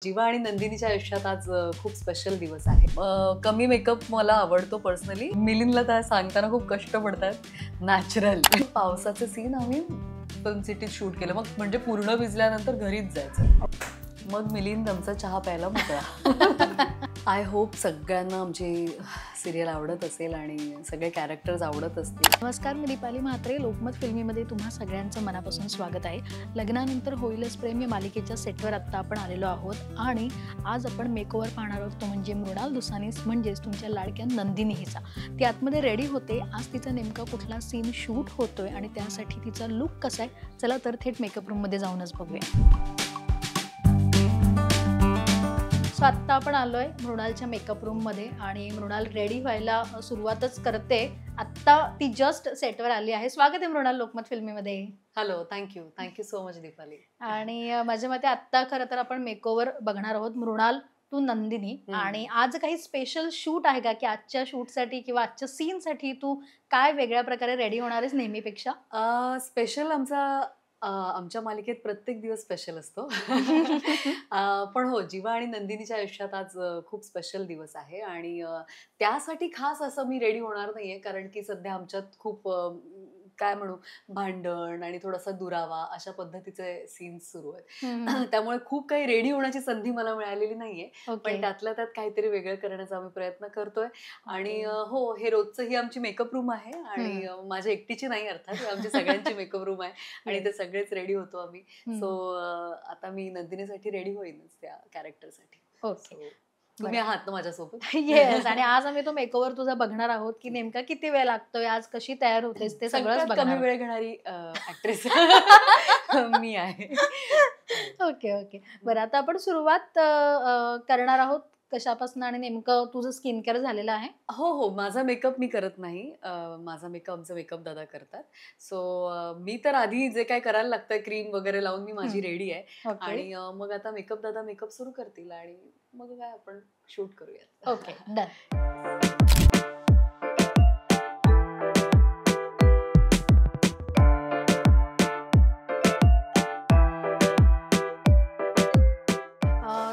जीवा आणि नंदिनीच्या आयुष्यात आज खूप स्पेशल दिवस आहे. कमी मेकअप मला आवडतो पर्सनली. मिलिंदला त्या सांगताना खूप कष्ट पडतात. नॅचरल पावसाचे सीन आम्ही फिल्म सिटीत शूट केलं. मग म्हणजे पूर्ण भिजल्यानंतर घरीच जायचं. मग मिलिंद आमचा चहा प्यायला मोकळा. आय होप सगळ्यांना आमची सिरियल आवडत असेल आणि सगळे कॅरेक्टर्स आवडत असतील. नमस्कार, मी दीपाली म्हात्रे. लोकमत फिल्मीमध्ये तुम्हा सगळ्यांचं मनापासून स्वागत आहे. लग्नानंतर होईलच प्रेम या मालिकेच्या सेटवर आत्ता आपण आलेलो आहोत आणि आज आपण मेकओव्हर पाहणार आहोत. तो म्हणजे मृणाल दुसानीस, म्हणजेच तुमच्या लाडक्या नंदिनी हिचा. ती आतमध्ये रेडी होते. आज तिचा नेमका कुठला सीन शूट होतोय आणि त्यासाठी तिचा लुक कसा आहे, चला तर थेट मेकअप रूममध्ये जाऊनच बघूया. सो आत्ता आपण आलोय मृणालच्या मेकअप रूममध्ये आणि मृणाल रेडी व्हायला सुरुवातच करते. आत्ता ती जस्ट सेटवर आली आहे. स्वागत आहे मृणाल लोकमत फिल्मीमध्ये. Hello, thank you so much Deepali. आणि माझ्या मते आत्ता खरं तर आपण मेकओव्हर बघणार आहोत. मृणाल तू नंदिनी, आणि आज काही स्पेशल शूट आहे का, की आजच्या शूटसाठी किंवा आजच्या सीनसाठी तू काय वेगळ्या प्रकारे रेडी होणार आहेस नेहमीपेक्षा? स्पेशल आमच्या मालिकेत प्रत्येक दिवस स्पेशल असतो. पण हो, जीवा आणि नंदिनीच्या आयुष्यात आज खूप स्पेशल दिवस आहे आणि त्यासाठी खास असं मी रेडी होणार नाहीये, कारण की सध्या आमच्यात खूप काय म्हणू, भांडण आणि थोडासा दुरावा अशा पद्धतीचे सीन्स सुरू आहेत. त्यामुळे खूप काही रेडी होण्याची संधी मला मिळालेली नाहीये. पण त्यातल्या त्यात काहीतरी वेगळं करण्याचा आम्ही प्रयत्न करतोय. आणि हो, हे रोजचं ही आमची मेकअप रूम आहे आणि माझ्या एकटीची नाही, अर्थात आमची सगळ्यांची मेकअप रूम आहे आणि ते सगळेच रेडी होतो आम्ही. सो आता मी नंदिनीसाठी रेडी होईनच त्या कॅरेक्टरसाठी. ओके, तुम्ही आहात ना माझ्यासोबत? येस. आणि आज आम्ही तो मेकओव्हर तुझा बघणार आहोत, की नेमका किती वेळ लागतोय, आज कशी तयार होतेस, ते सगळंच सगळ्यात बघणार कमी आहोत. वेळ घेणारी ऍक्ट्रेस मी आहे. ओके. बरं, आता आपण सुरुवात करणार आहोत कशापासून, आणि नेमकं तुझं स्किन केअर झालेलं आहे? हो, माझा मेकअप मी करत नाही. माझा मेकअप आमचा मेकअप दादा करतात. सो मी तर आधी जे काय करायला लागतंय, क्रीम वगैरे लावून मी माझी रेडी आहे. ओके. आणि मग आता मेकअप दादा मेकअप सुरू करतील आणि मग काय आपण शूट करूयात. Okay, done.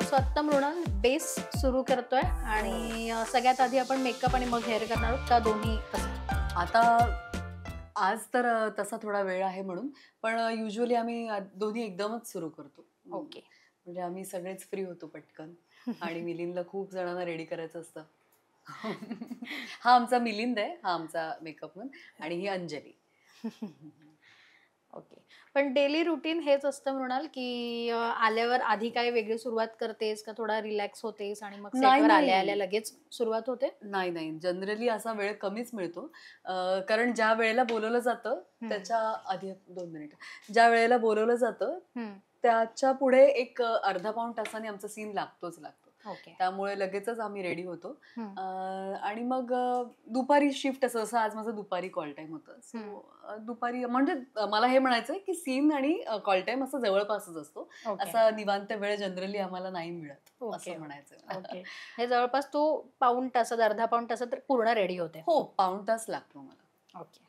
सो आत्ता मृणाल बेस सुरू करतोय आणि सगळ्यात आधी आपण मेकअप आणि मग हेअर करणार आहोत का दोन्ही कसं? आता आज तर तसा थोडा वेळ आहे म्हणून, पण युजुअली आम्ही दोन्ही एकदमच सुरू करतो. ओके. म्हणजे आम्ही सगळेच फ्री होतो पटकन. आणि मिलिंदला खूप जणांना रेडी करायचं असतं. हा आमचा मिलिंद आहे, हा आमचा मेकअप मॅन, आणि ही अंजली. ओके. पण डेली रुटीन हेच असतं मृणाल, की आल्यावर आधी काय वेगळी सुरुवात करतेस का थोडा रिलॅक्स होतेस आणि मग सेटवर आल्या आल्या लगेच सुरुवात होते? नाही, जनरली असा वेळ कमीच मिळतो. कारण ज्या वेळेला बोलवलं जातं त्याच्या आधी 2 मिनिटं, ज्या वेळेला बोलवलं जातं त्याच्या पुढे एक अर्धा पाऊण तासाने आमचा सीन लागतोच लागतो. त्यामुळे लगेचच आम्ही रेडी होतो. आणि मग दुपारी शिफ्ट, असं आज माझं दुपारी कॉल टाइम होतं. सो दुपारी म्हणजे मला हे म्हणायचंय की सीन आणि कॉल टाइम असं जवळपासच असतो. असा निवांत वेळ जनरली आम्हाला नाही मिळत, असं म्हणायचं. ओके. हे जवळपास तू पाऊण तासात, अर्धा पाऊण तासात तर पूर्ण रेडी होते? हो, पाऊण तास लागतो मला. ओके.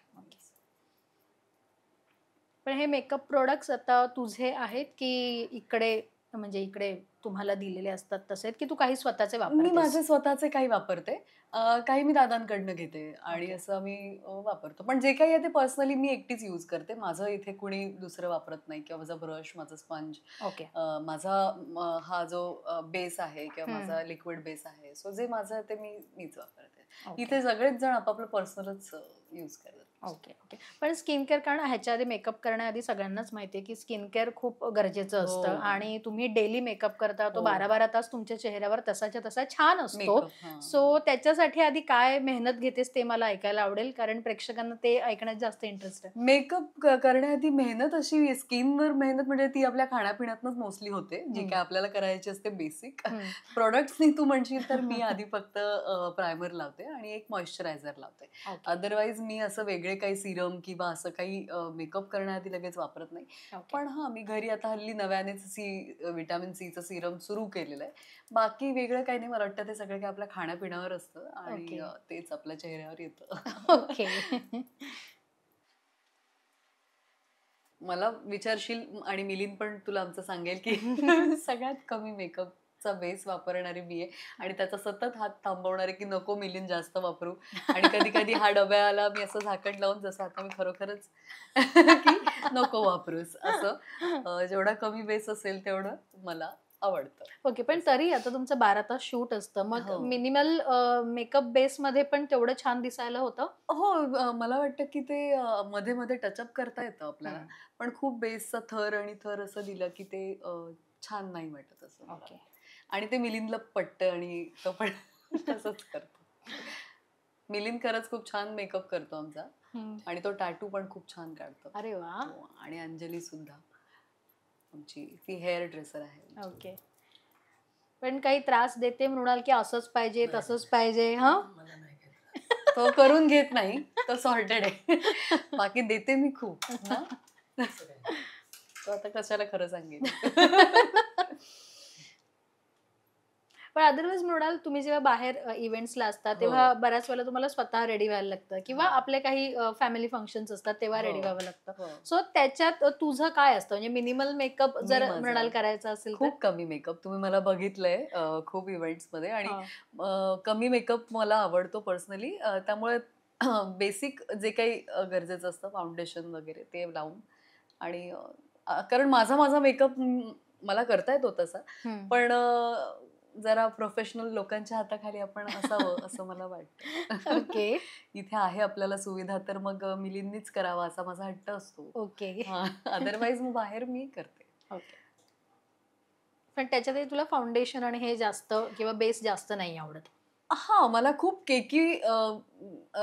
पण हे मेकअप प्रोडक्ट्स आता तुझे आहेत की इकडे, म्हणजे इकडे तुम्हाला दिलेले असतात तसे, की तू काही स्वतःचे वापरतेस? मी माझे स्वतःचे काही वापरते, काही मी दादांकडनं घेते आणि असं मी वापरतो. पण जे काही आहे ते पर्सनली मी एकटीच यूज करते. माझं इथे कुणी दुसरं वापरत नाही, किंवा माझा ब्रश, माझा स्पंज, माझा हा जो बेस आहे किंवा माझा लिक्विड बेस आहे, सो जे माझं ते मीच वापरते. इथे सगळेच जण आपापलं पर्सनलच यूज करतात. ओके. पण स्किन केअर, कारण ह्याच्या आधी मेकअप करण्याआधी सगळ्यांनाच माहितीये की स्किन केअर खूप गरजेचं असतं आणि तुम्ही डेली मेकअप करता, तो 12-12 तास तुमच्या चेहऱ्यावर तसाच्या तसा छान असतो. सो त्याच्यासाठी आधी काय मेहनत घेतेस ते मला ऐकायला आवडेल, कारण प्रेक्षकांना ते ऐकण्यात जास्त इंटरेस्ट आहे. मेकअप करण्याआधी मेहनत, अशी स्किनवर मेहनत म्हणजे ती आपल्या खाण्यापिण्यातनच मोस्टली होते, जी काय आपल्याला करायची असते बेसिक. प्रोडक्ट्सनी तू म्हणशील तर मी आधी फक्त प्रायमर लावते आणि एक मॉइश्चरायझर लावते. अदरवाईज मी असं वेगळे काही सिरम किंवा असं काही मेकअप करण्याआधी लगेच वापरत नाही. पण हा, मी घरी आता हल्ली नव्यानेच विटॅमिन सीचं सिरम सुरू केलेलं आहे. बाकी वेगळं काही नाही. मला वाटतं ते सगळं काही आपल्या खाण्यापिण्यावर असतं आणि तेच आपल्या चेहऱ्यावर येतं. ओके. मला विचारशील आणि मिलिंद पण तुला आमचं सांगेल की सगळ्यात कमी मेकअप चा बेस वापरणारी मी आहे आणि त्याचा सतत हात थांबवणारे की नको मिलिंद जास्त वापरू. आणि कधी कधी हा डब्याला मी असं झाकण लावून जसं आता मी खरोखरच की नको वापरूस असं. जेवढा कमी बेस असेल तेवढं मला आवडतं. ओके. पण तरी आता तुमचं 12 तास शूट असतं, मग हो. मिनिमल मेकअप बेस मध्ये पण तेवढं छान दिसायला होतं? हो, मला वाटतं की ते मध्ये मध्ये टचअप करता येतं आपल्याला. पण खूप बेसचा थर आणि थर असं दिलं की ते छान नाही वाटत असं मला ओके. वाटतं. आणि ते मिलिंदला पटतं आणि तो पण तसंच करतो. मिलिंद खरंच खूप छान मेकअप करतो आमचा आणि तो टॅटू पण खूप छान काढतो. अरे वा. हो, आणि अंजली सुद्धा आमची ती हेअर ड्रेसर आहे आमची. ओके. पण काही त्रास देते मृणाल की असंच पाहिजे तसंच पाहिजे? हा. तो करून घेत नाही, तो सॉर्टेड आहे. बाकी देते मी खूप ना. तो आता कशाला खरं सांगेल. पण अदरवाईज मृणाल, तुम्ही जेव्हा बाहेर इव्हेंट्सला असता तेव्हा बऱ्याच वेळेला तुम्हाला स्वतः रेडी व्हायला लागतं किंवा आपले काही फॅमिली फंक्शन्स असतात तेव्हा रेडी व्हावं लागतं. सो त्याच्यात तुझं काय असतं? म्हणजे मिनिमल मेकअप जर मृणाल करायचा असेल खूप कमी मेकअप. तुम्ही मला बघितलंय खूप इव्हेंट्स मध्ये आणि कमी मेकअप मला आवडतो पर्सनली. त्यामुळे बेसिक जे काही गरजेचं असतं फाउंडेशन वगैरे ते लावून आणि कारण माझा मेकअप मला करता येतो तसा. पण जरा प्रोफेशनल लोकांच्या हाताखाली आपण असावं असं मला वाटतं. ओके. इथे आहे आपल्याला सुविधा तर मग मिलिंदनीच करावा असा माझा हट्ट असतो. ओके. अदरवाईज मग बाहेर मी करते. ओके. पण त्याच्यातही तुला फाउंडेशन आणि हे जास्त किंवा बेस जास्त नाही आवडत? हा, मला खूप केकी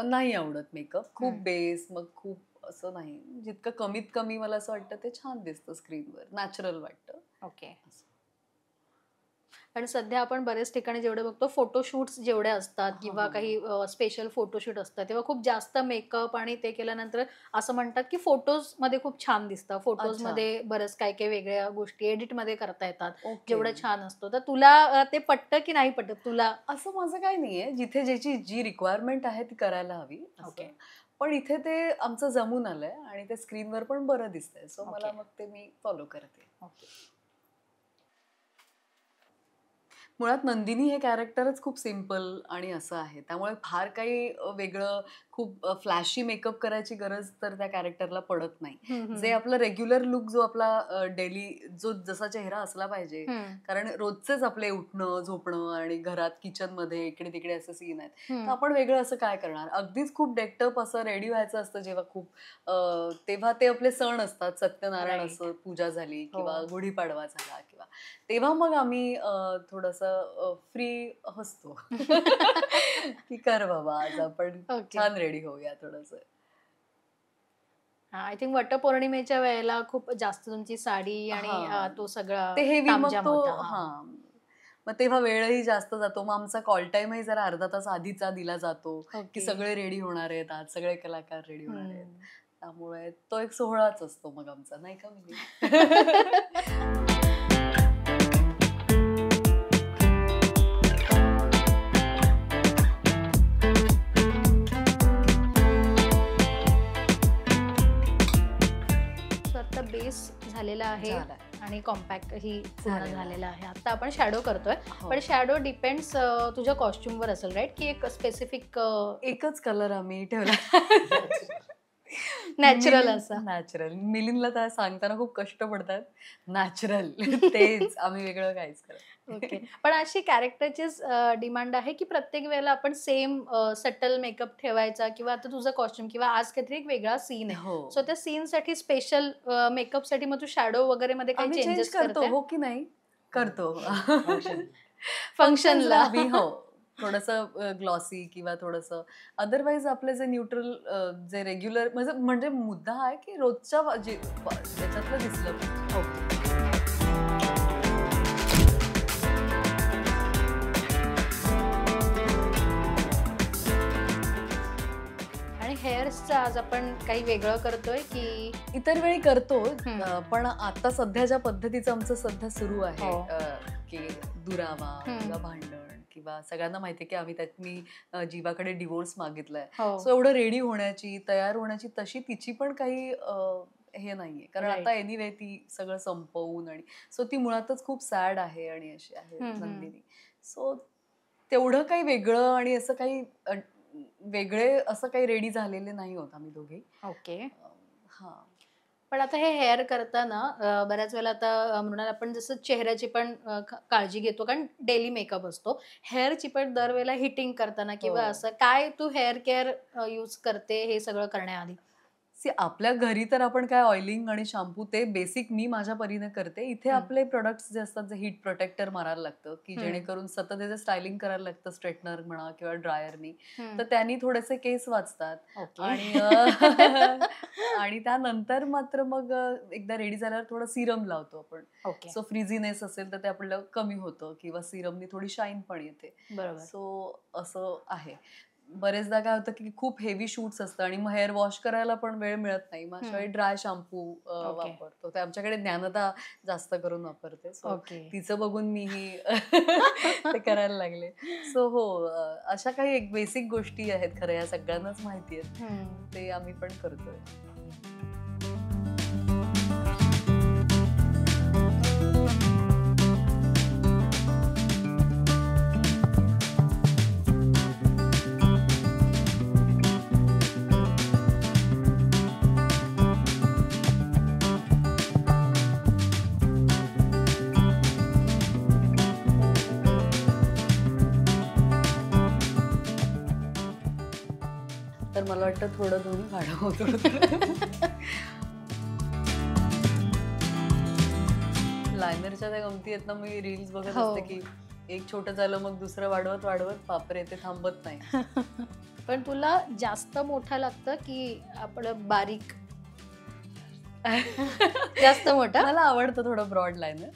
नाही आवडत मेकअप. खूप बेस मग खूप असं नाही. जितकं कमीत कमी मला असं वाटतं ते छान दिसतं स्क्रीनवर, नॅचरल वाटतं. ओके. आणि सध्या आपण बरेच ठिकाणी जेवढे बघतो फोटोशूट्स जेवढे असतात किंवा काही स्पेशल फोटोशूट असतात तेव्हा खूप जास्त मेकअप आणि ते केल्यानंतर असं म्हणतात की फोटोज मध्ये खूप छान दिसतं. फोटोज मध्ये बरंच काय काय वेगळ्या गोष्टी एडिट मध्ये करता येतात जेवढं छान असतं. तर तुला ते पटतं की नाही पटत तुला? असं माझं काही नाहीये. जिथे ज्याची जी रिक्वायरमेंट आहे ती करायला हवी. ओके. पण इथे ते आमचं जमून आलंय आणि ते स्क्रीनवर पण बरं दिसतंय. सो मला मग ते मी फॉलो करते. मुळात नंदिनी हे कॅरेक्टरच खूप सिम्पल आणि असं आहे. त्यामुळे फार काही वेगळं खूप फ्लॅशी मेकअप करायची गरज तर त्या कॅरेक्टरला पडत नाही. जे आपलं रेग्युलर लुक जो आपला डेली जो जसा चेहरा असला पाहिजे. कारण रोजचेच आपले उठणं, झोपणं आणि घरात किचनमध्ये इकडे तिकडे असं सीन आहेत. तर आपण वेगळं असं काय करणार? अगदीच खूप डेक्टअप असं रेडी व्हायचं असतं जेव्हा खूप तेव्हा ते आपले सण असतात. सत्यनारायण असं पूजा झाली किंवा गुढीपाडवा झाला किंवा तेव्हा मग आम्ही थोडंसं फ्री हसतो की कर बाबा आज आपण छान रेडी होऊया थोडंसं. आय थिंक वटपौर्णिमेच्या वेळेला खूप जास्त तुमची साडी आणि तो सगळा ते हेवी मग तामझाम तो होता. मग तेव्हा वेळही जास्त जातो. मग आमचा कॉल टाइमही जरा अर्धा तास आधीचा दिला जातो की सगळे रेडी होणार आहेत आज, सगळे कलाकार रेडी होणार आहेत. त्यामुळे तो एक सोहळाच असतो मग आमचा, नाही का म्हणजे. बेस झालेला आहे आणि कॉम्पॅक्ट ही पूर्ण झालेला आहे. आता आपण शॅडो करतोय. पण शॅडो डिपेंड्स तुझ्या कॉस्ट्युमवर असेल राईट की एक स्पेसिफिक एकच कलर आम्ही ठेवला नॅचरल असं? नॅचरल. मिलिंदला त्या सांगताना खूप कष्ट पडतात. नॅचरल तेच आम्ही वेगळं काहीच करत. ओके. पण अशी कॅरेक्टरचीच डिमांड आहे की प्रत्येक वेळेला आपण सेम सटल मेकअप ठेवायचा किंवा आता तुझं कॉस्ट्युम किंवा आज काहीतरी एक वेगळा सीन आहे सो त्या सीन साठी स्पेशल मेकअप साठी मग तू शॅडो वगैरे मध्ये काही चेंजेस करतो हो की नाही? करतो फंक्शनला. हो, थोडंसं ग्लॉसी किंवा थोडंसं अदरवाईज आपले जे न्यूट्रल जे रेग्युलर म्हणजे मुद्दा आहे की रोजच्या याच्यातलं दिसलं. हेअर्सचं आज आपण काही वेगळं करतोय की इतर वेळी करतो. पण आता सध्या ज्या पद्धतीचं आमचं सध्या सुरू आहे की दुरावा किंवा भांडण किंवा सगळ्यांना माहितीये की आम्ही मी जीवाकडे डिवोर्स मागितलाय. सो एवढं रेडी होण्याची, तयार होण्याची तशी तिची पण काही हे नाहीये, कारण Right. आता एनिवे ती सगळं संपवून आणि सो ती मुळातच खूप सॅड आहे आणि अशी आहे नंदिनी. सो तेवढं काही वेगळं आणि असं काही वेगळे असं काही रेडी झालेले नाही होत आम्ही दोघे. ओके. हा. पण आता हे हेअर करताना बऱ्याच वेळेला आता म्हणून आपण जसं चेहऱ्याची पण काळजी घेतो कारण डेली मेकअप असतो. हेअरची पण दरवेळेला हिटिंग करताना किंवा हो. असं काय तू हेअर केअर यूज करते हे सगळं करण्याआधी? आपल्या घरी तर आपण काय ऑइलिंग आणि शॅम्पू ते बेसिक मी माझ्या परीने करते. इथे आपले प्रोडक्ट्स जे असतात जे हीट प्रोटेक्टर मारायला लागतं की जेणेकरून सतत त्याचं स्टायलिंग करायला लागतं स्ट्रेटनर म्हणा किंवा ड्रायरनी, तर त्यांनी थोडेसे केस वाचतात. ओके. आणि आणि त्यानंतर मात्र मग एकदा रेडी झाल्यावर थोडं सिरम लावतो आपण. ओके. सो फ्रिझीनेस असेल तर ते आपल्याला कमी होतं किंवा सिरमनी थोडी शाईन पण येते. बरोबर. सो असं आहे. बरेचदा काय होतं की खूप हेवी शूट्स असतं आणि मग हेअर वॉश करायला पण वेळ मिळत नाही. मग अशा वेळी ड्राय शॅम्पू ओके. वापरतो. ते आमच्याकडे ज्ञानदा जास्त करून वापरते. So okay. तिचं बघून मीही ते करायला लागले. सो हो, अशा काही एक बेसिक गोष्टी आहेत खरं, या सगळ्यांनाच माहिती आहेत. ते आम्ही पण करतोय. तर मला वाटतं थोडं दोन्ही काढा होतो. लायनरच्या त्या गमती आहेत ना, मी रील्स बघत असते की एक छोटं झालं मग दुसरं वाढवत वाढवत बापरे ते थांबत नाही. पण तुला जास्त मोठं लागतं की आपलं बारीक? जास्त मोठं? मला आवडतं थोडं ब्रॉड लायनर.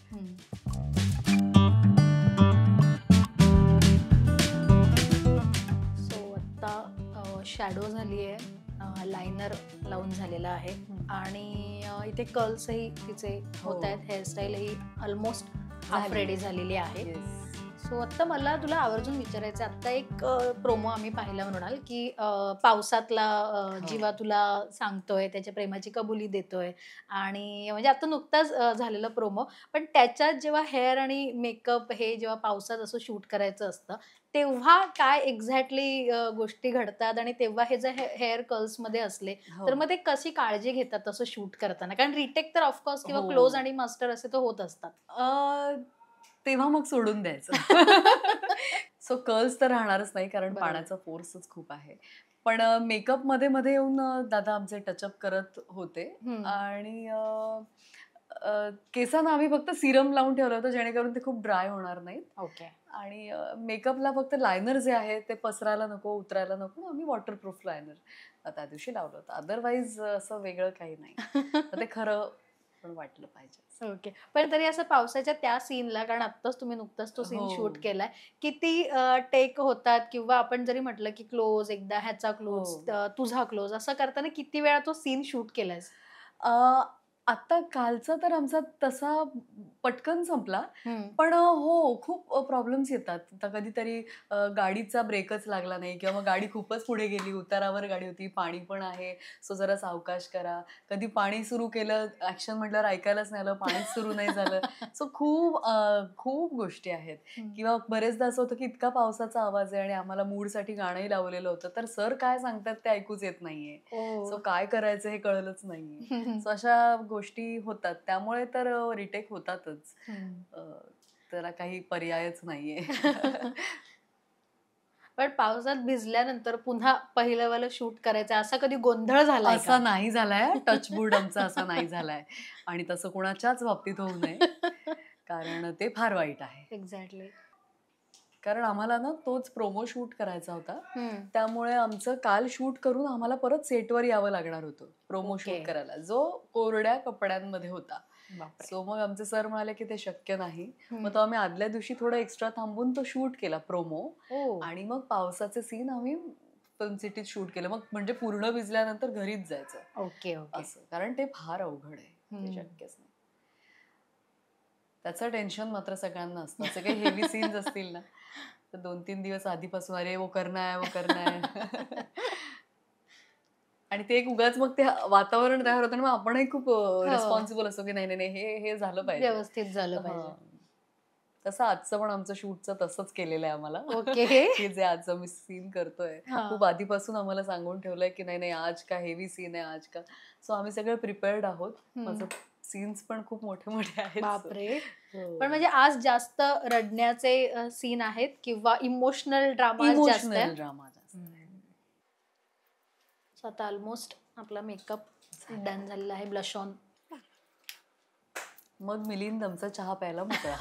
सो आता शॅडो झाली आहे, लायनर लावून झालेला आहे आणि इथे कर्ल्सही तिचे होत आहेत, हेअरस्टाईलही ऑलमोस्ट हाफ रेडी झालेली आहे. सो आता मला तुला आवर्जून विचारायचं, आता एक प्रोमो आम्ही पाहिला म्हणाल की पावसातला जीवा तुला सांगतोय, त्याच्या प्रेमाची कबुली देतोय आणि म्हणजे आता नुकताच झालेला प्रोमो, पण त्याच्यात जेव्हा हेअर आणि मेकअप हे जेव्हा पावसात असं शूट करायचं असतं तेव्हा काय एक्झॅक्टली गोष्टी घडतात आणि तेव्हा हे जर हेअर कर्ल्समध्ये असले तर मग ते कशी काळजी घेतात तसं शूट करताना? कारण रिटेक तर ऑफकोर्स किंवा क्लोज आणि मास्टर असे तर होत असतात. तेव्हा मग सोडून द्यायचं. सो कर्ल्स तर राहणारच नाही कारण पाण्याचा फोर्सच खूप आहे. पण मेकअप मध्ये मध्ये येऊन दादा आमचे टचअप करत होते आणि केसांना आम्ही फक्त सिरम लावून ठेवलं होतं जेणेकरून ते खूप ड्राय होणार नाहीत. ओके. आणि मेकअपला फक्त लायनर जे आहे ते पसरायला नको, उतरायला नको, आम्ही वॉटरप्रूफ लायनर त्या दिवशी लावलं होतं. अदरवाईज असं वेगळं काही नाही. ते खरं पण वाटलं पाहिजे. ओके. पण तरी असं पावसाच्या त्या सीनला, कारण आत्ताच तुम्ही नुकताच तो सीन शूट केलाय, किती टेक होतात किंवा आपण जरी म्हटलं की क्लोज, एकदा ह्याचा क्लोज, तुझा क्लोज, असं करताना किती वेळा तो सीन शूट केलायस? आता कालचा तर आमचा तसा पटकन संपला. पण हो, खूप प्रॉब्लेम्स येतात. आता कधीतरी गाडीचा ब्रेकच लागला नाही किंवा मग गाडी खूपच पुढे गेली, उतारावर गाडी होती, पाणी पण आहे, सो जरा सावकाश करा. कधी पाणी सुरू केलं, ऍक्शन म्हटल्यावर ऐकायलाच नाही आलं, पाणीच सुरू नाही झालं. सो खूप खूप गोष्टी आहेत. किंवा बरेचदा असं होतं की इतका पावसाचा आवाज आहे आणि आम्हाला मूडसाठी गाणंही लावलेलं होतं, तर सर काय सांगतात ते ऐकूच येत नाहीये. सो काय करायचं हे कळलंच नाहीये. सो अशा गोष्टी होतात, त्यामुळे तर रिटेक होतातच. त्याला काही पर्यायच नाहीये. पण पावसात भिजल्यानंतर पुन्हा पहिलं वाला शूट करायचं, असा कधी गोंधळ झालाय असा नाही झालाय, टचवूड आमचा असा नाही झालाय आणि तसं कोणाच्याच बाबतीत होऊ नये, कारण ते फार वाईट आहे. एक्झॅक्टली. कारण आम्हाला ना तोच प्रोमो शूट करायचा होता, त्यामुळे आमचं काल शूट करून आम्हाला परत सेटवर यावं लागणार होतं प्रोमो शूट करायला, जो कोरड्या कपड्यांमध्ये होता. सो मग आमचे सर म्हणाले की ते शक्य नाही. मग तो आम्ही आदल्या दिवशी थोडं एक्स्ट्रा थांबून तो शूट केला प्रोमो आणि मग पावसाचे सीन आम्ही फिल्म सिटीत शूट केलं. मग म्हणजे पूर्ण भिजल्यानंतर घरीच जायचं. ओके. असं, कारण ते फार अवघड आहे, ते शक्यच नाही. त्याचं टेन्शन मात्र सगळ्यांना असतं. असे काही हेवी सीन्स असतील ना तर 2-3 दिवस आधीपासून अरे वो करना है, वो करना है. आणि ते एक उगाच मग ते वातावरण तयार होतं, मग आपणही खूप रिस्पॉन्सिबल असतो की नाही नाही हे हे झालं पाहिजे, व्यवस्थित झालं पाहिजे. तसं आजचं पण आमचं शूटचं तसंच केलेलं आहे आम्हाला. ओके. की जे आजचं मी सीन करतोय खूप आधीपासून आम्हाला सांगून ठेवलंय की नाही नाही आज का हेवी सीन आहे आज का. सो आम्ही सगळे प्रिपेअर्ड आहोत. माझं सीन्स पण खूप मोठे मोठे आहेत. बापरे. पण म्हणजे आज जास्त रडण्याचे सीन आहेत किंवा इमोशनल ड्रामा जास्त आहे? इमोशनल ड्रामा जास्त. आता ऑलमोस्ट आपला मेकअप डन झालेला आहे. Blush on. मग मिलिंद आमचा चहा प्यायला मोकळा.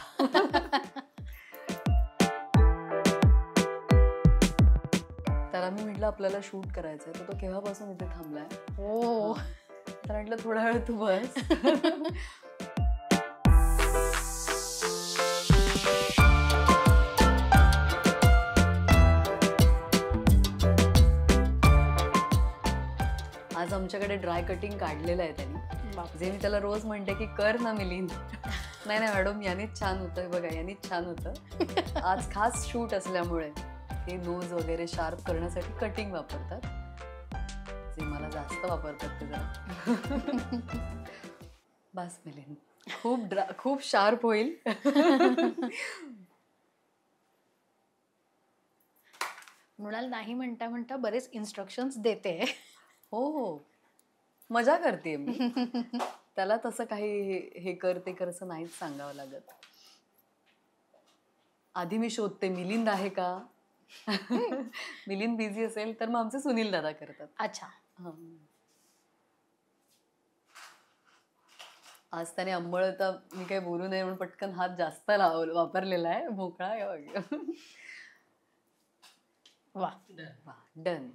त्याला मी म्हटलं आपल्याला शूट करायचंय, तर तो केव्हापासून इथे थांबलाय. हो. तर म्हटलं थोडा वेळ तू बस. आज आमच्याकडे ड्राय कटिंग काढलेलं आहे त्यांनी. जे मी त्याला रोज म्हणते की कर ना मिलिंद. नाही नाही मॅडम यानेच छान होतंय बघा, यानेच छान होतं. आज खास शूट असल्यामुळे हे नोज वगैरे शार्प करण्यासाठी कटिंग वापरतात, जे मला जास्त वापरतात ते जरा. बस मिलिंद खूप शार्प होईल. मृणाल नाही म्हणता म्हणता बरेच इन्स्ट्रक्शन्स देते. हो हो मजा करते मी. त्याला तसं काही हे कर ते कर असं नाहीच सांगावं लागत. आधी मी शोधते मिलिंद आहे का. मिलिंद बिझी असेल तर मग आमचे सुनील दादा करतात. अच्छा. आज त्याने अंबळ तर मी काही बोलू नये म्हणून पटकन हात जास्त वापरलेला आहे. मोकळा वा डन.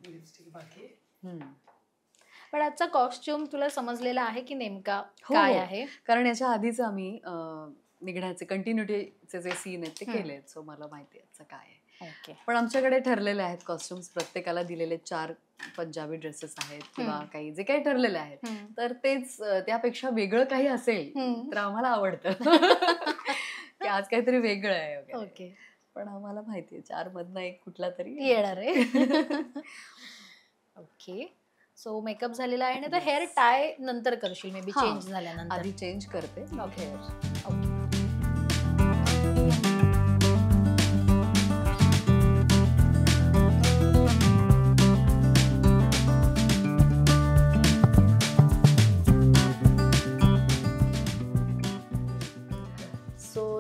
पण आजचा कॉस्ट्युम तुला समजलेला आहे की नेमका हो, काय आहे? कारण याच्या आधीच आम्ही निघण्याचे कंटिन्युटीचे जे सीन आहेत ते केले आहेत. सो मला माहिती आहे याचं काय आहे. ओके. पण आमच्याकडे ठरलेले आहेत कॉस्ट्युम्स. प्रत्येकाला दिलेले 4 पंजाबी ड्रेसेस आहेत किंवा काही जे काही ठरलेले आहेत, तर तेच त्यापेक्षा वेगळं काही असेल तर आम्हाला आवडतं. की आज काहीतरी वेगळं आहे वगैरे. ओके. पण आम्हाला माहिती आहे 4 मधनं एक कुठला तरी येणार आहे. ओके. सो मेकअप झालेला आहे. आणि हेअर टाय नंतर करशील मे बी चेंज झाल्यानंतर? आधी चेंज करते. ओके.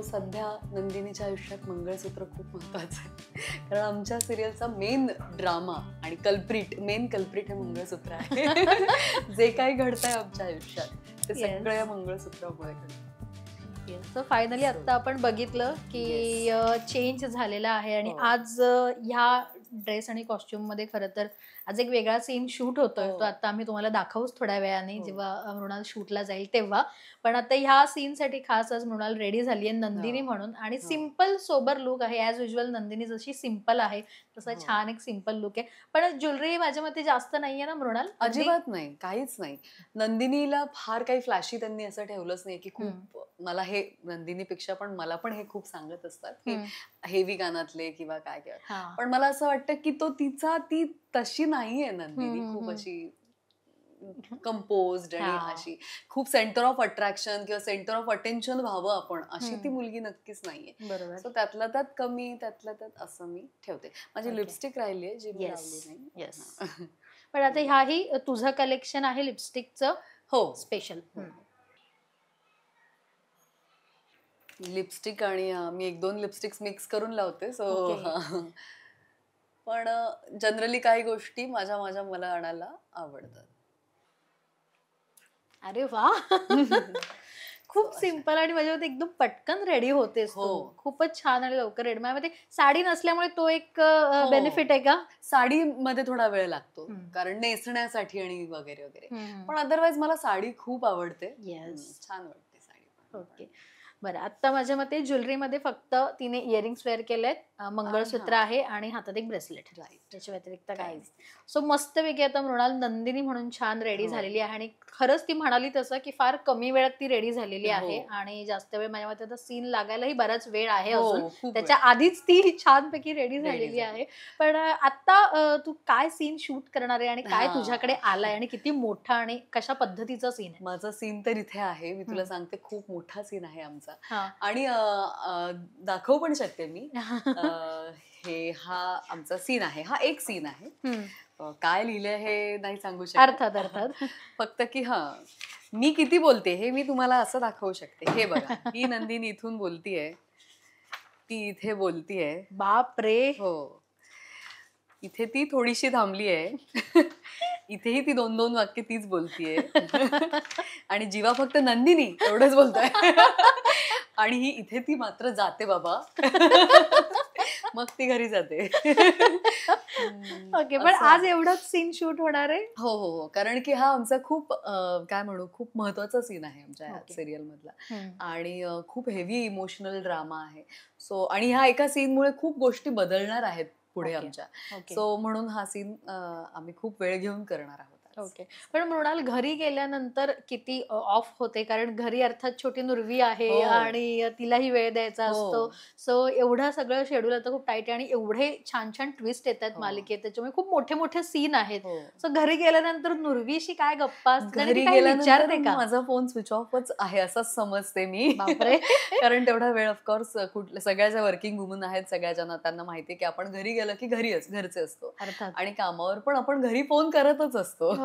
सध्या नंदिनीच्या आयुष्यात मंगळसूत्र खूप महत्वाचं आहे. कारण आमच्या सिरियलचा मेन ड्रामा आणि मेन कल्प्रिट हे मंगळसूत्र आहे. जे काही घडतंय आमच्या आयुष्यात ते सगळं या मंगळसूत्रामुळे घडतं. सो फायनली आता आपण बघितलं की चेंज झालेला आहे. आणि आज ह्या ड्रेस आणि कॉस्ट्युम मध्ये खरं तर आज एक वेगळा सीन शूट होतोय. तो आता आम्ही तुम्हाला दाखवूच थोड्या वेळाने जेव्हा मृणाल शूटला जाईल तेव्हा. पण आता ह्या सीन साठी खास आज मृणाल रेडी झाली आहे नंदिनी म्हणून. आणि सिम्पल सोबर लुक आहे. ऍज युजल नंदिनी जशी सिम्पल आहे तसा छान एक सिम्पल लुक आहे. पण ज्वेलरी माझ्या मते जास्त नाहीये ना मृणाल? अजिबात नाही, काहीच नाही. नंदिनीला फार काही फ्लॅशी त्यांनी असं ठेवलंच नाही की खूप. मला हे नंदिनीपेक्षा पण मला पण हे खूप सांगत असतात की हेवी गाण्यातले किंवा काय किंवा. पण मला असं वाटतं की ती तशी नाहीये नंदिनी. खूप अशी कंपोज्ड आणि अशी खूप सेंटर ऑफ अट्रॅक्शन किंवा सेंटर ऑफ अटेन्शन व्हावं आपण अशी ती मुलगी नक्कीच नाहीये. बरोबर. सो त्यातल्या त्यात कमी त्यातल्या त्यात असं मी ठेवते. माझी लिपस्टिक राहिली आहे जी मी लावली नाही. येस. पण आता ह्याही तुझं कलेक्शन आहे लिपस्टिकचं? हो स्पेशल. लिपस्टिक आणि मी 1-2 लिपस्टिक्स मिक्स करून लावते. सो पण जनरली काही गोष्टी मला आणायला आवडतात. अरे वा. खूप सिंपल आणि माझ्या मते एकदम पटकन रेडी होतेस तू. खूपच छान आणि लवकर रेडी. माझ्या मते साडी नसल्यामुळे तो एक बेनिफिट आहे का? साडीमध्ये थोडा वेळ लागतो कारण नेसण्यासाठी आणि वगैरे वगैरे. पण अदरवाईज मला साडी खूप आवडते. येस. छान वाटते साडी. ओके. बरं, आता माझ्या मते ज्वेलरीमध्ये फक्त तिने इयरिंग्स वेअर केलेत, मंगळसूत्र आहे आणि हातात एक ब्रेसलेट, राईट. त्याच्या व्यतिरिक्त काय काहीच सो मस्तपैकी आता मृणाल नंदिनी म्हणून छान रेडी हो. झालेली आहे आणि खरंच ती म्हणाली तसं की फार कमी वेळात ती रेडी झालेली आहे हो. आणि जास्त वेळ माझ्या मते आता सीन लागायलाही बराच वेळ आहे हो, अजून, खूप त्याच्या वेळ. आधीच ती छानपैकी रेडी Ready झालेली झाली. आहे. पण आता तू काय सीन शूट करणार आहे आणि काय हा. तुझ्याकडे आलाय आणि किती मोठा आणि कशा पद्धतीचा सीन आहे? माझा सीन तर इथे आहे, मी तुला हम्म. सांगते खूप मोठा सीन आहे आमचा हा. आणि दाखवू पण शकते मी. हा आमचा सीन आहे, हा एक सीन आहे. हम्म. काय लिहिलंय हे नाही सांगू शकत. अर्थात अर्थात. फक्त की मी किती बोलते हे मी तुम्हाला असं दाखवू शकते. हे बघा, ही नंदिनी इथून बोलतीये, ती इथे बोलतीये. बाप रे. हो, इथे ती थोडीशी थांबली आहे. इथेही ती 2-2 वाक्य तीच बोलतीये. आणि जीवा फक्त नंदिनी एवढंच बोलतोय. आणि ही इथे ती मात्र जाते बाबा. मग ती घरी जाते. ओके, पण आज एवढंच सीन शूट होणार आहे? हो हो हो, कारण की हा आमचा खूप काय म्हणू, खूप महत्वाचा सीन आहे आमच्या सिरियल मधला आणि खूप हेवी इमोशनल ड्रामा आहे. सो आणि ह्या एका सीनमुळे खूप गोष्टी बदलणार आहेत पुढे आमच्या. सो म्हणून हा सीन आम्ही खूप वेळ घेऊन करणार आहोत. ओके, पण मृणाल घरी गेल्यानंतर किती ऑफ होते, कारण घरी अर्थात छोटी नुर्वी आहे आणि तिलाही वेळ द्यायचा असतो. सो एवढं सगळं शेड्यूल आता खूप टाईट आहे आणि एवढे छान छान ट्विस्ट येतात मालिकेत, त्याच्यामुळे खूप मोठे मोठे सीन आहेत. सो घरी गेल्यानंतर नुर्वीशी काय गप्पा असतात, घरी गेल्यानंतर माझा फोन स्विच ऑफच आहे असंच समजते मी. बापरे. कारण तेवढा वेळ ऑफकोर्स कुठल्या सगळ्या ज्या वर्किंग वुमन आहेत सगळ्या त्यांना माहितीये की आपण घरी गेलं की घरचे असतो आणि कामावर पण आपण घरी फोन करतच असतो.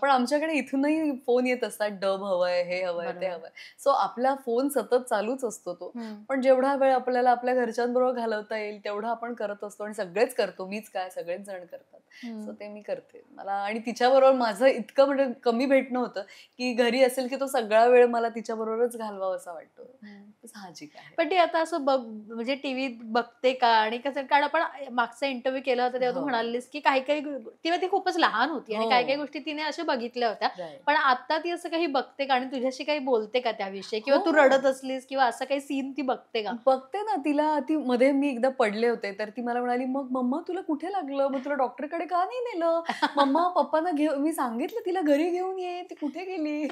पण आमच्याकडे इथूनही फोन येत असतात, डब हवंय, हे हवंय, ते हवंय. सो आपला फोन सतत चालूच असतो तो. पण जेवढा वेळ आपल्याला आपल्या घरच्यांबरोबर घालवता येईल तेवढा आपण करत असतो आणि सगळेच करतो, मीच काय सगळेच जण करतात. सो ते मी करते. मला आणि तिच्याबरोबर माझं इतकं म्हणजे कमी भेटणं होतं की घरी असेल की तो सगळा वेळ मला तिच्याबरोबरच घालवावा असा वाटतो. साहजिक आहे. पण ती आता असं म्हणजे टीव्ही बघते का, आणि कसं, कारण आपण मागचा इंटरव्ह्यू केला होता तेव्हा तू म्हणालीस की काही काही तेव्हा ती खूपच लहान होती आणि काही काही गोष्टी तिने अशा बघितल्या होत्या, पण आता ती असं काही बघते का आणि तुझ्याशी काही बोलते का त्याविषयी, किंवा तू रडत असलीस किंवा असं काही सीन ती बघते का? बघते ना. तिला ती मध्ये मी एकदा पडले होते तर ती मला म्हणाली, मग मम्मा तुला कुठे लागलं, मग तुला डॉक्टरकडे का नाही नेलं, मम्मा पप्पांना मी सांगितलं तिला घरी घेऊन ये, ती कुठे गेली.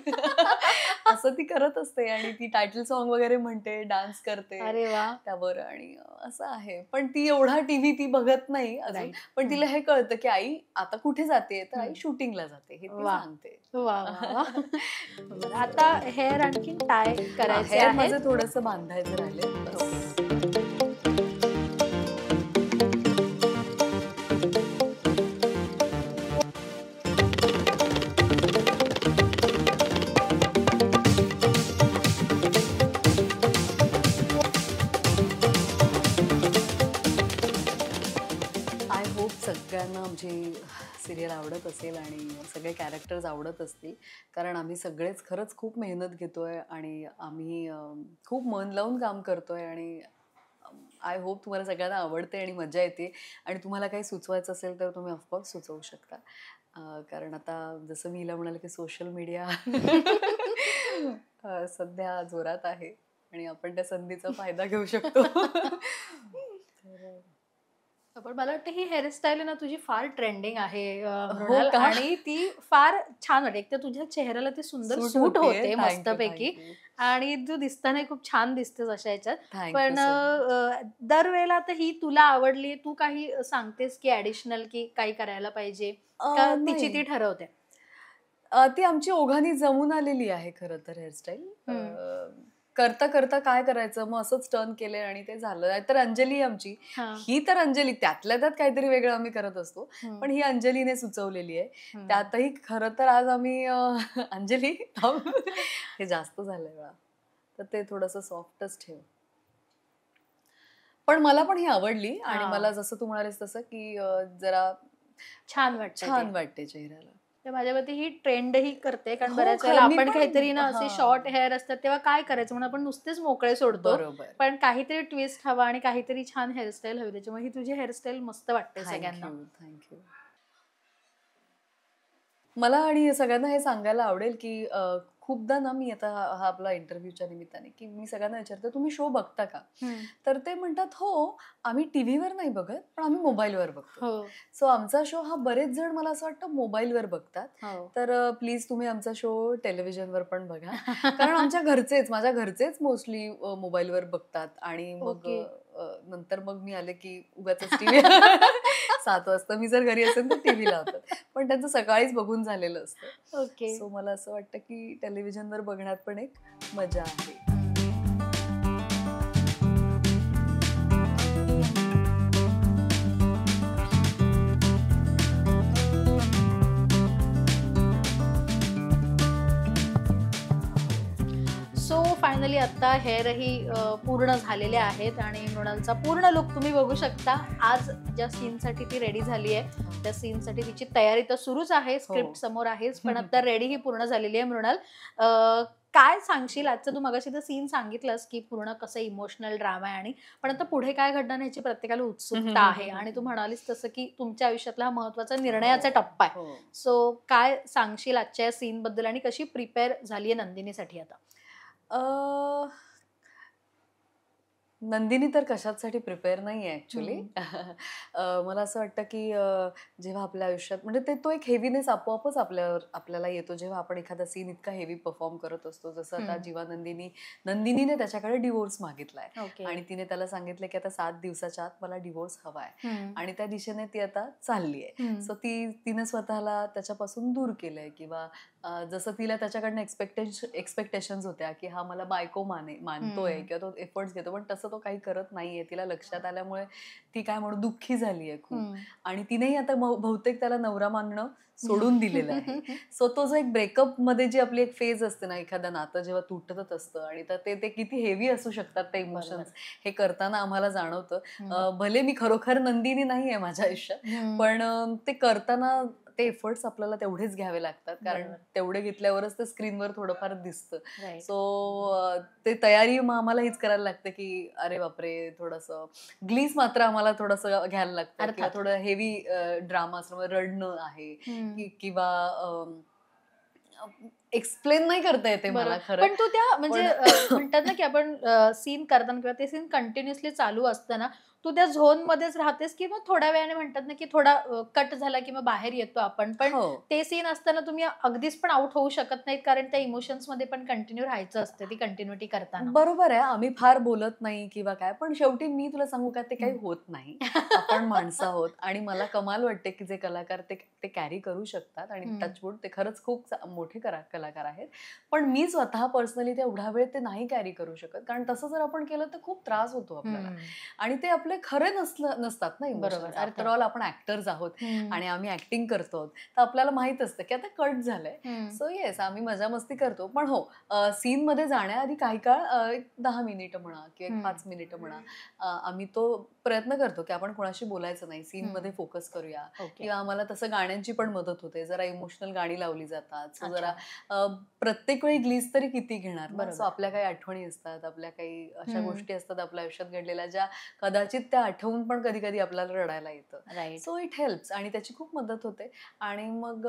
असं ती करत असते आणि ती टायटल सॉन्ग वगैरे म्हणते, डान्स करते. अरे वा. त्यावर आणि असं आहे. पण ती एवढा टीव्ही ती बघत नाही अजून, पण तिला हे कळतं की आई आता कुठे जाते, तर आई शूटिंगला जाते हे ती सांगते. आता हेअर आणखी टाय करायचे आहे, माझं थोडंसं बांधायचं राहिले. सगळ्यांना आमची सिरियल आवडत असेल आणि सगळे कॅरेक्टर्स आवडत असतील, कारण आम्ही सगळेच खरंच खूप मेहनत घेतोय आणि आम्ही खूप मन लावून काम करतोय आणि आय होप तुम्हाला सगळ्यांना आवडते आणि मजा येते. आणि तुम्हाला काही सुचवायचं असेल तर तुम्ही ऑफकोर्स सुचवू शकता, कारण आता जसं मी हिला म्हणाले की सोशल मीडिया सध्या जोरात आहे आणि आपण त्या संधीचा फायदा घेऊ शकतो. पण मला वाटतं ही हेअरस्टाईल ना तुझी फार ट्रेंडिंग आहे मृणाल, आणि ती फार छान वाटते. एक तर तुझ्या चेहऱ्याला ती सुंदर सूट होते मस्तपैकी आणि तू दिसताना खूप छान दिसतेस अशा ह्याच्यात. पण दरवेळेला आता ही तुला आवडली, तू काही सांगतेस की ऍडिशनल की काही करायला पाहिजे का तिची ती ठरवते? ती आमची ओघांनी जमून आलेली आहे खरं तर हेअरस्टाईल. करता करता काय करायचं, मग असंच टर्न केले आणि ते झालं. नाहीतर अंजली आमची, ही तर अंजली त्यातल्या त्यात काहीतरी वेगळं आम्ही करत असतो, पण ही अंजलीने सुचवलेली आहे. त्यातही खरं तर आज आम्ही अंजली हे जास्त झालंय बा, तर ते थोडंसं सॉफ्टच ठेव. पण मला पण ही आवडली आणि मला जसं तू म्हणालीस तसं की जरा छान वाटते चेहऱ्याला. माझ्या मते ही ट्रेंडही करते, कारण बऱ्याच वेळेला आपण काहीतरी ना असे शॉर्ट हेअर असतात तेव्हा काय करायचं म्हणून आपण नुसतेच मोकळे सोडतो, पण काहीतरी ट्विस्ट हवा आणि काहीतरी छान हेअरस्टाईल हवी. त्याच्यामुळे ही तुझी हेअरस्टाईल मस्त वाटते सगळ्यांना. थँक्यू. मला आणि सगळ्यांना हे सांगायला आवडेल, की खूपदा ना मी आता हा आपला इंटरव्ह्यूच्या निमित्ताने, की मी सगळ्यांना विचारते, "तुम्ही शो बघता का?" तर ते म्हणतात, "हो, आम्ही टीव्हीवर नाही बघत, पण आम्ही मोबाईलवर बघतो." हो. सो आमचा शो हा बरेच जण मला असं वाटतं मोबाईलवर बघतात. हो. तर प्लीज तुम्ही आमचा शो टेलिव्हिजनवर पण बघा. कारण आमच्या घरचेच, माझ्या घरचेच मोस्टली मोबाईलवर बघतात आणि मग ओके. नंतर मग मी आले, की उगाचच टीव्ही 7 वाजता मी जर घरी असेल तर टीव्ही लावतात. पण त्यांचं सकाळीच बघून झालेलं असतं. ओके. सो मला असं वाटतं की टेलिव्हिजनवर बघण्यात पण एक मजा आहे. सो फायनली आता हेअरही पूर्ण झालेले आहेत आणि मृणालचा पूर्ण लुक तुम्ही बघू शकता. आज ज्या सीनसाठी ती रेडी झाली आहे त्या सीनसाठी तिची तयारी तर सुरूच आहे, स्क्रिप्ट समोर आहेच, पण आता रेडी ही पूर्ण झालेली आहे. मृणाल, काय सांगशील आजचं? तू मगाशी तर सीन सांगितलंस की पूर्ण कसं इमोशनल ड्रामा आहे, आणि पण आता पुढे काय घडणार ह्याची प्रत्येकाला उत्सुकता आहे, आणि तू म्हणालीस तसं की तुमच्या आयुष्यातला हा महत्वाचा निर्णयाचा टप्पा आहे. सो काय सांगशील आजच्या सीन बद्दल आणि कशी प्रिपेअर झाली आहे नंदिनीसाठी आता? नंदिनी तर कशासाठी प्रिपेअर नाही आहे ऍक्च्युली. मला असं वाटतं की जेव्हा आपल्या आयुष्यात म्हणजे तो एक हेवीनेस आपोआपच आपल्याला येतो जेव्हा आपण एखादा सीन इतका हेवी परफॉर्म करत असतो. जसं आता जीवा नंदिनीने त्याच्याकडे डिवोर्स मागितलाय आणि तिने त्याला सांगितलं की आता 7 दिवसाच्या आत मला डिवोर्स हवाय आणि त्या दिशेने ती आता चालली आहे. सो तिने स्वतःला त्याच्यापासून दूर केलंय किंवा जसं तिला त्याच्याकडनं एक्सपेक्टेशन्स होत्या की हा मला बायको मानतोय किंवा तो एफर्ट्स घेतो, पण तसं तो काही करत नाहीये. तिला लक्षात आल्यामुळे ती काय म्हणू दुःखी झालीये खूप आणि तिनेही आता बहुतेक त्याला नवरा मानणं सोडून दिलेलं आहे. सो तो जो एक ब्रेकअप मध्ये जी आपली एक फेज असते ना, एखादं नातं जेव्हा तुटतच असतं आणि तर ते किती हेवी असू शकतात ते इमोशन्स, हे करताना आम्हाला जाणवतं. भले मी खरोखर नंदिनी नाहीये माझ्या आयुष्यात, पण ते करताना ते एफर्ट्स आपल्याला तेवढेच घ्यावे लागतात, कारण तेवढे घेतल्यावरच ते स्क्रीनवर थोडंफार दिसतं. सो ते तयारी मग आम्हाला हीच करायला लागते की अरे बापरे, थोडंसं ग्लीस मात्र आम्हाला थोडंसं घ्यायला लागतं किंवा थोडं हेवी ड्रामा असल्यामुळे रडणं आहे किंवा एक्सप्लेन नाही करता येते मला खरं. पण तू त्या म्हणजे म्हणतात ना की आपण सीन करताना किंवा ते सीन कंटिन्युअसली चालू असताना तू त्या झोन मध्येच राहतेस की मग थोड्या वेळाने म्हणतात ना की थोडा कट झाला की मग बाहेर येतो आपण, पण ते सीन असताना तुम्ही अगदीच पण आउट होऊ शकत नाहीत, कारण त्या इमोशन्स मध्ये पण कंटिन्यू राहायचं असतं ती कंटिन्युटी करताना. बरोबर आहे, आम्ही फार बोलत नाही किंवा काय, पण शेवटी मी तुला सांगू का, ते काही होत नाही. आपण माणसं आहोत आणि मला कमाल वाटते की जे कलाकार ते कॅरी करू शकतात आणि टचवूड ते खरंच खूप मोठे कलाकार आहेत. पण मी स्वतः पर्सनली तेवढा वेळ ते नाही कॅरी करू शकत, कारण तसं जर आपण केलं तर खूप त्रास होतो आपल्याला आणि ते आपले खरे नसतात ना इमोशन्स. आफ्टर ऑल आपण ऍक्टर्स आहोत आणि आम्ही ऍक्टिंग करतो, तर आपल्याला माहित असतं की आता कट झालंय. सो येस, आम्ही मजा मस्ती करतो, पण हो, सीन मध्ये जाण्याआधी काही काळ एक 10 मिनिटं म्हणा किंवा एक 5 मिनिटं म्हणा, आम्ही तो प्रयत्न करतो की आपण कोणाशी बोलायचं नाही, सीन मध्ये फोकस करूया. किंवा आम्हाला तसं गाण्यांची पण मदत होते, जरा इमोशनल गाणी लावली जातात. सो जरा प्रत्येक वेळी ग्लीस तरी किती घेणार. सो आपल्या काही आठवणी असतात, आपल्या काही अशा गोष्टी असतात आपल्या आयुष्यात घडलेल्या, ज्या कदाचित त्या आठवून पण कधी कधी आपल्याला रडायला येतं. सो इट हेल्प्स आणि त्याची खूप मदत होते. आणि मग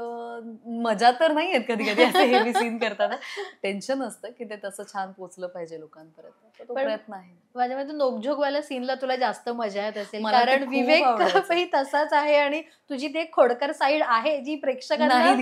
मजा तर नाही येत कधी कधी असं हेवी सीन करताना, टेन्शन असतं की ते तसं छान पोचलं पाहिजे लोकांपर्यंत. तो प्रयत्न आहे. माझ्या मते नोकझोकवाल्या सीनला तुला जास्त मजा येत असेल, कारण विवेकही तसाच आहे आणि तुझी ते खोडकर साईड आहे जी प्रेक्षकांना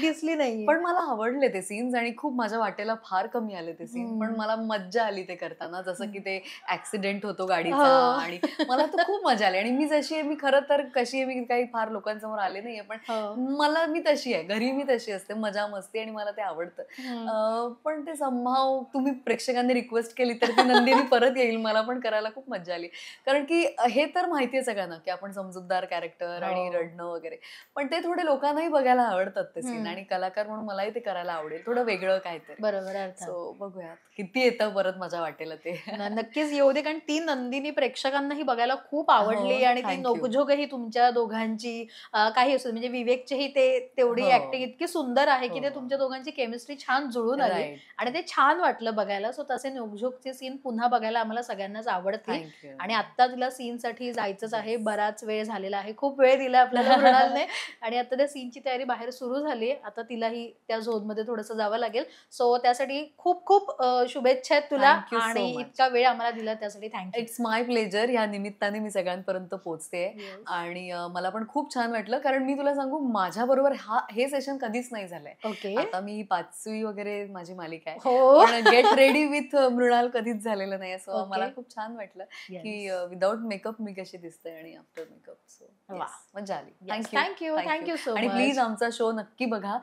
दिसली नाही. पण मला आवडले ते सीन्स आणि खूप माझ्या वाटेला फार कमी आले ते सीन, पण मला मज्जा आली ते करताना. जसं की ते ऍक्सिडेंट होतो गाडीचा आणि मला तो खूप मजा आली. आणि मी जशी आहे, मी खरं तर कशी आहे, मी काही फार लोकांसमोर आले नाहीये, पण मी तशी आहे, घरी मी तशी असते, मजा मस्ती, आणि मला ते आवडतं. पण ते समहाव तुम्ही प्रेक्षकांनी रिक्वेस्ट केली तर ती नंदिनी परत येईल, मला पण करायला खूप मजा आली. कारण की हे तर माहितीये सगळ्यांना की आपण समजूतदार कॅरेक्टर आणि रडणं वगैरे, पण ते थोडे लोकांनाही बघायला आवडतात ते सीन, आणि कलाकार म्हणून मलाही ते करायला आवडेल, थोडं वेगळं काहीतरी. बरोबर. सो बघूयात किती येतं परत माझ्या वाटेला ते. नक्कीच येऊ दे, कारण ती नंदिनी प्रेक्षकांना ही बघायला खूप आवडली आणि ती thank you. नोकझोकही तुमच्या दोघांची काही असो म्हणजे विवेकचीही तेवढी हो. ऍक्टिंग इतकी सुंदर आहे की ते हो. तुमच्या दोघांची केमिस्ट्री छान जुळून आली Right. आणि ते छान वाटलं बघायला. सो तसे नोकझोकचे सीन पुन्हा बघायला आम्हाला सगळ्यांनाच आवडतील. Thank you. आणि आता तुला सीन साठी जायचंच आहे, Yes. बराच वेळ झालेला आहे, खूप वेळ दिला आपल्याला मृणालने आणि आता त्या सीनची तयारी बाहेर सुरू झाली आहे. आता तिलाही त्या झोन मध्ये थोडंसं जावं लागेल. सो त्यासाठी खूप खूप शुभेच्छा आहेत तुला Thank you so आणि much. इतका वेळ आम्हाला दिला त्यासाठी थँक्यू. It's my pleasure. या निमित्ताने मी सगळ्यांपर्यंत पोहोचते आणि मला पण खूप छान वाटलं कारण मी तुला सांगू माझ्या बरोबर हे सेशन कधीच नाही झालंय. ओके. आता मी 5वी वगैरे माझी मालिका आहे हो. पण गेट रेडी विथ मृणाल कधीच झालेलं नाही. So Okay. मला खूप छान वाटलं की विदाउट मेकअप मी कशी दिसते आणि आफ्टर मेकअप. सो वा. मजा आली. थँक्यू सो आणि मच. प्लीज आमचा शो नक्की बघा.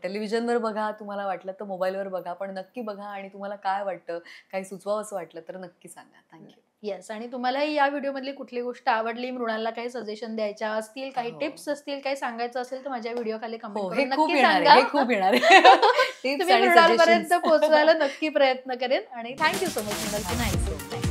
टेलिव्हिजनवर बघा, तुम्हाला वाटलं तर मोबाईलवर बघा, पण नक्की बघा आणि तुम्हाला काय वाटतं, काही सुचवावंसं वाटलं तर नक्की सांगा. थँक्यू. येस आणि तुम्हालाही या व्हिडिओ मधली कुठली गोष्ट आवडली, मृणालला काही सजेशन द्यायच्या असतील, काही हो. टिप्स असतील, काही सांगायचं असेल तर माझ्या व्हिडिओ खाली कमेंट हो, करून हे खूप नक्की येणार सांगा. आहे. हे खूप येणार आहे. Tips तुम्ही आणि मृणालपर्यंत suggestions. पोहोचवायला नक्की प्रयत्न करेन आणि thank you so much Mrinal. Thank you so much.